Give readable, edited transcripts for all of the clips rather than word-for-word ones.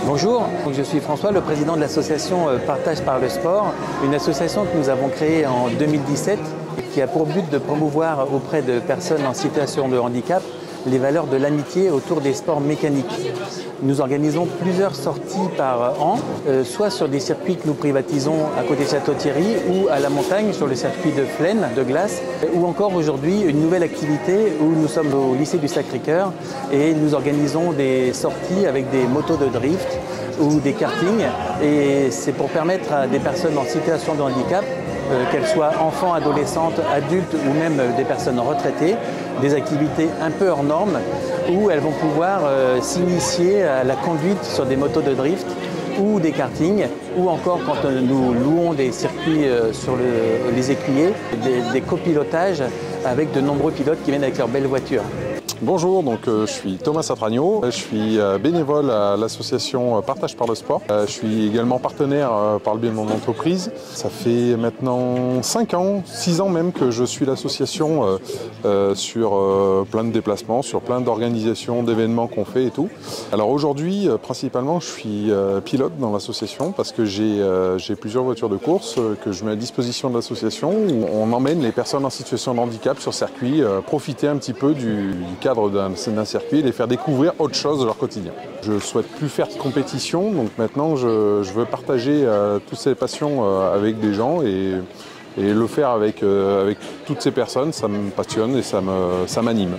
Bonjour, je suis François, le président de l'association Partage par le sport, une association que nous avons créée en 2017 qui a pour but de promouvoir auprès de personnes en situation de handicap les valeurs de l'amitié autour des sports mécaniques. Nous organisons plusieurs sorties par an, soit sur des circuits que nous privatisons à côté de Château-Thierry ou à la montagne sur le circuit de Flaine, de glace, ou encore aujourd'hui une nouvelle activité où nous sommes au lycée du Sacré-Cœur et nous organisons des sorties avec des motos de drift ou des kartings, et c'est pour permettre à des personnes en situation de handicap, qu'elles soient enfants, adolescentes, adultes ou même des personnes retraitées, des activités un peu hors normes où elles vont pouvoir s'initier à la conduite sur des motos de drift ou des kartings, ou encore quand nous louons des circuits sur les écuyers, des copilotages avec de nombreux pilotes qui viennent avec leurs belles voitures. Bonjour, je suis Thomas Satragno, je suis bénévole à l'association Partage par le sport. Je suis également partenaire par le biais de mon entreprise. Ça fait maintenant 5 ans, 6 ans même que je suis l'association sur plein de déplacements, sur plein d'organisations, d'événements qu'on fait et tout. Alors aujourd'hui, principalement, je suis pilote dans l'association parce que j'ai plusieurs voitures de course que je mets à disposition de l'association où on emmène les personnes en situation de handicap sur circuit, profiter un petit peu du cadre d'un circuit et les faire découvrir autre chose de leur quotidien. Je ne souhaite plus faire de compétition, donc maintenant je veux partager toutes ces passions avec des gens et le faire avec toutes ces personnes, ça me passionne et ça m'anime.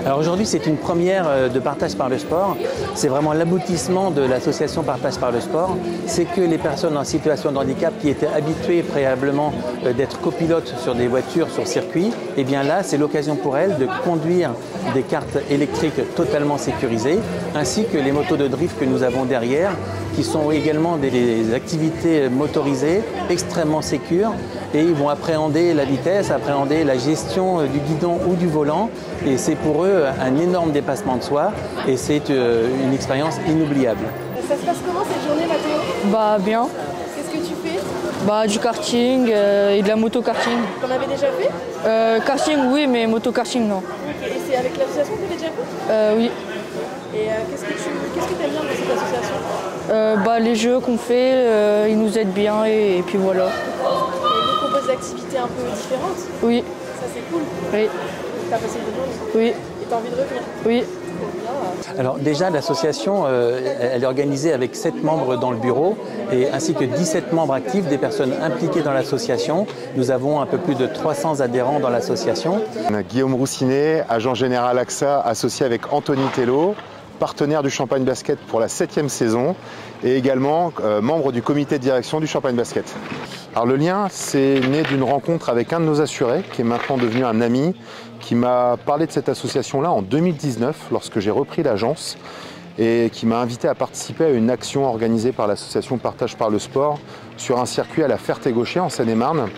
Alors aujourd'hui, c'est une première de Partage par le sport. C'est vraiment l'aboutissement de l'association Partage par le sport. C'est que les personnes en situation de handicap qui étaient habituées préalablement d'être copilotes sur des voitures sur circuit, et bien là, c'est l'occasion pour elles de conduire des karts électriques totalement sécurisées, ainsi que les motos de drift que nous avons derrière, qui sont également des activités motorisées extrêmement sécures, et ils vont appréhender la vitesse, appréhender la gestion du guidon ou du volant, et c'est pour eux un énorme dépassement de soi et c'est une expérience inoubliable. Ça se passe comment cette journée, Mathéo? Bah bien. Qu'est-ce que tu fais? Bah du karting et de la moto-karting. T'en avais déjà fait? Karting oui, mais moto-karting non. Okay. Et c'est avec l'association que tu l'avais déjà fait? Oui. Et qu'est-ce que tu aimes bien dans cette association? Bah les jeux qu'on fait, ils nous aident bien et puis voilà. Et ils nous proposent des activités un peu différentes? Oui. Ça c'est cool? Oui. T'as passé une bonne journée? Oui. Et t'as envie de revenir? Oui. Alors déjà, l'association, elle est organisée avec 7 membres dans le bureau et ainsi que 17 membres actifs, des personnes impliquées dans l'association. Nous avons un peu plus de 300 adhérents dans l'association. On a Guillaume Roussinet, agent général AXA, associé avec Anthony Tello, partenaire du Champagne Basket pour la 7e saison et également membre du comité de direction du Champagne Basket. Alors le lien, c'est né d'une rencontre avec un de nos assurés qui est maintenant devenu un ami, qui m'a parlé de cette association-là en 2019 lorsque j'ai repris l'agence et qui m'a invité à participer à une action organisée par l'association Partage par le sport sur un circuit à la Ferté-Gaucher en Seine-et-Marne.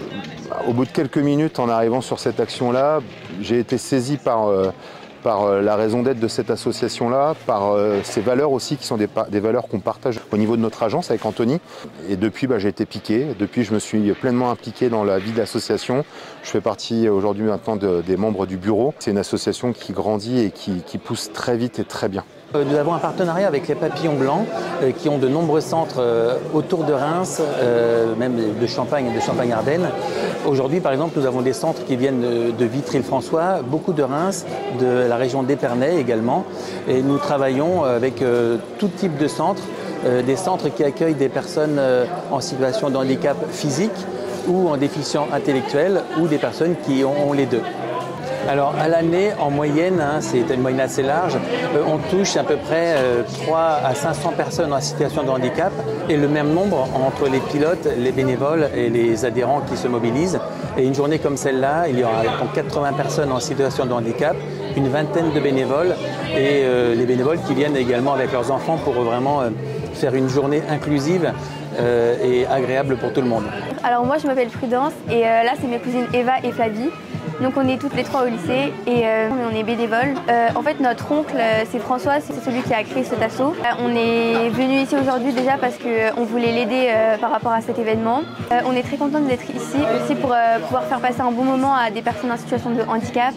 Au bout de quelques minutes en arrivant sur cette action-là, j'ai été saisi par la raison d'être de cette association-là, par ces valeurs aussi qui sont des valeurs qu'on partage au niveau de notre agence avec Anthony. Et depuis, j'ai été piqué. Depuis, je me suis pleinement impliqué dans la vie de l'association. Je fais partie aujourd'hui maintenant des membres du bureau. C'est une association qui grandit et qui pousse très vite et très bien. Nous avons un partenariat avec les Papillons Blancs qui ont de nombreux centres autour de Reims, même de Champagne et de Champagne-Ardenne. Aujourd'hui, par exemple, nous avons des centres qui viennent de Vitry-le-François, beaucoup de Reims, de la région d'Épernay également. Et nous travaillons avec tout type de centres, des centres qui accueillent des personnes en situation de handicap physique ou en déficience intellectuelle ou des personnes qui ont les deux. Alors à l'année, en moyenne, c'est une moyenne assez large, on touche à peu près 3 à 500 personnes en situation de handicap et le même nombre entre les pilotes, les bénévoles et les adhérents qui se mobilisent. Et une journée comme celle-là, il y aura 80 personnes en situation de handicap, une vingtaine de bénévoles et les bénévoles qui viennent également avec leurs enfants pour vraiment faire une journée inclusive et agréable pour tout le monde. Alors moi je m'appelle Prudence et là c'est mes cousines Eva et Flavie. Donc on est toutes les trois au lycée et on est bénévoles. En fait notre oncle, c'est François, c'est celui qui a créé cet asso. On est venu ici aujourd'hui déjà parce qu'on voulait l'aider par rapport à cet événement. On est très contente d'être ici aussi pour pouvoir faire passer un bon moment à des personnes en situation de handicap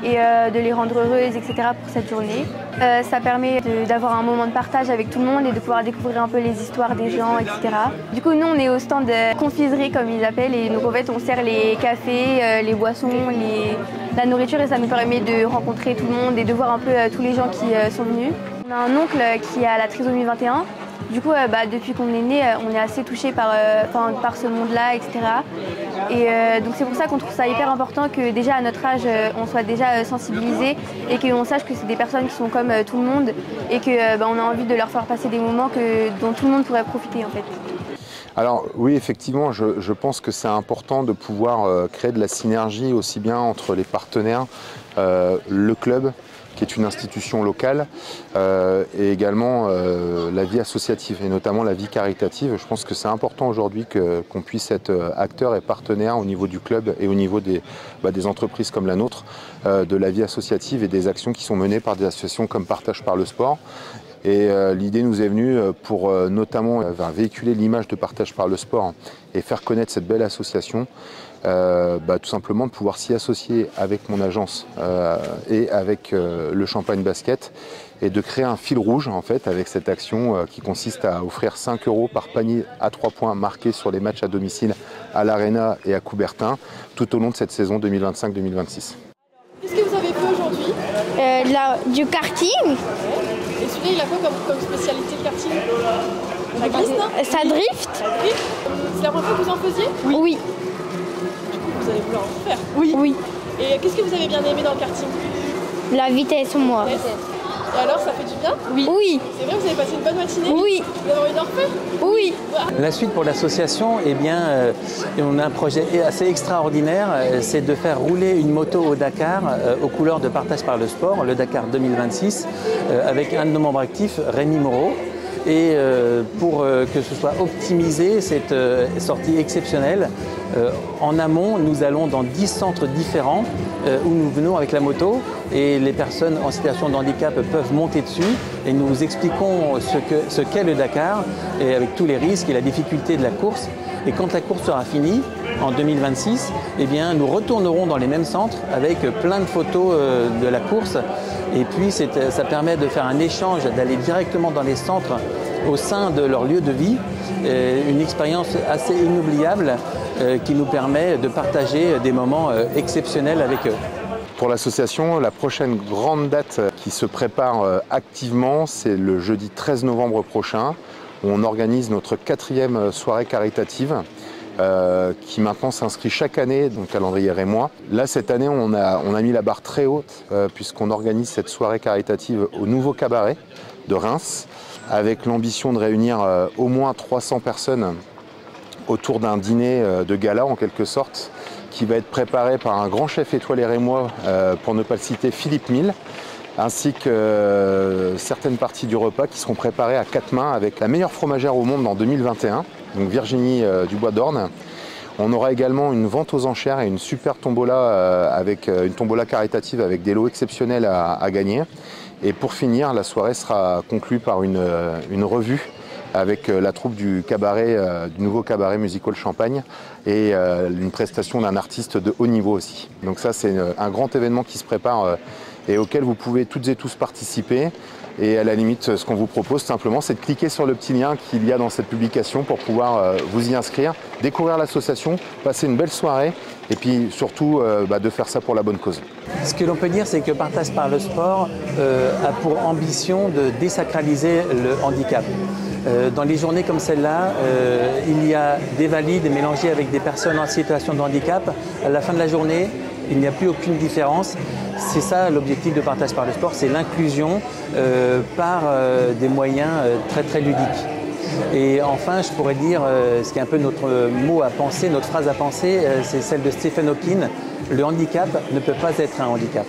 et de les rendre heureuses, etc. pour cette journée. Ça permet d'avoir un moment de partage avec tout le monde et de pouvoir découvrir un peu les histoires des gens, etc. Du coup, nous, on est au stand de confiserie, comme ils appellent, et donc en fait, on sert les cafés, les boissons, la nourriture, et ça nous permet de rencontrer tout le monde et de voir un peu tous les gens qui sont venus. On a un oncle qui a la trisomie 21. Du coup, depuis qu'on est né, on est assez touché par ce monde-là, etc. Et donc c'est pour ça qu'on trouve ça hyper important que déjà à notre âge, on soit déjà sensibilisé et qu'on sache que c'est des personnes qui sont comme tout le monde et qu'on a envie de leur faire passer des moments dont tout le monde pourrait profiter en fait. Alors oui, effectivement, je pense que c'est important de pouvoir créer de la synergie aussi bien entre les partenaires, le club, qui est une institution locale, et également la vie associative, et notamment la vie caritative. Je pense que c'est important aujourd'hui qu'on puisse être acteur et partenaire au niveau du club et au niveau des entreprises comme la nôtre, de la vie associative et des actions qui sont menées par des associations comme Partage par le sport. Et l'idée nous est venue pour notamment véhiculer l'image de Partage par le sport et faire connaître cette belle association. Tout simplement de pouvoir s'y associer avec mon agence et avec le Champagne Basket et de créer un fil rouge en fait avec cette action qui consiste à offrir 5 € par panier à 3 points marqués sur les matchs à domicile à l'Arena et à Coubertin tout au long de cette saison 2025-2026. Qu'est-ce que vous avez fait aujourd'hui? Du karting. Et celui-là, il a quoi comme spécialité de karting? Ça glisse, non? Ça drift. C'est la première fois que vous en faisiez? Oui. Vous allez vouloir en faire? Oui. Et qu'est-ce que vous avez bien aimé dans le karting? La vitesse, moi. Et alors, ça fait du bien? Oui. C'est vrai, vous avez passé une bonne matinée? Oui. Vous avez envie d'en refaire? Oui. La suite pour l'association, on a un projet assez extraordinaire, c'est de faire rouler une moto au Dakar aux couleurs de Partage par le sport, le Dakar 2026, avec un de nos membres actifs, Rémi Moreau. Et pour que ce soit optimisé, cette sortie exceptionnelle, en amont, nous allons dans 10 centres différents où nous venons avec la moto et les personnes en situation de handicap peuvent monter dessus et nous expliquons ce qu'est le Dakar et avec tous les risques et la difficulté de la course. Et quand la course sera finie, en 2026, nous retournerons dans les mêmes centres avec plein de photos de la course. Et puis ça permet de faire un échange, d'aller directement dans les centres au sein de leur lieu de vie. Une expérience assez inoubliable qui nous permet de partager des moments exceptionnels avec eux. Pour l'association, la prochaine grande date qui se prépare activement, c'est le jeudi 13 novembre prochain. On organise notre 4e soirée caritative qui maintenant s'inscrit chaque année dans le calendrier rémois. Là, cette année, on a mis la barre très haute puisqu'on organise cette soirée caritative au Nouveau Cabaret de Reims avec l'ambition de réunir au moins 300 personnes autour d'un dîner de gala en quelque sorte qui va être préparé par un grand chef étoilé rémois, pour ne pas le citer, Philippe Mille, ainsi que certaines parties du repas qui seront préparées à 4 mains avec la meilleure fromagère au monde en 2021, donc Virginie Dubois d'Orne. On aura également une vente aux enchères et une super tombola avec une tombola caritative avec des lots exceptionnels à gagner. Et pour finir, la soirée sera conclue par une revue avec la troupe du cabaret, du nouveau cabaret Musical Champagne et une prestation d'un artiste de haut niveau aussi. Donc ça, c'est un grand événement qui se prépare et auquel vous pouvez toutes et tous participer. Et à la limite, ce qu'on vous propose simplement, c'est de cliquer sur le petit lien qu'il y a dans cette publication pour pouvoir vous y inscrire, découvrir l'association, passer une belle soirée et puis surtout de faire ça pour la bonne cause. Ce que l'on peut dire, c'est que Partage par le sport a pour ambition de désacraliser le handicap. Dans les journées comme celle-là, il y a des valides mélangés avec des personnes en situation de handicap. À la fin de la journée, il n'y a plus aucune différence. C'est ça l'objectif de Partage par le sport, c'est l'inclusion par des moyens très très ludiques. Et enfin, je pourrais dire, ce qui est un peu notre mot à penser, notre phrase à penser, c'est celle de Stephen Hawking, le handicap ne peut pas être un handicap.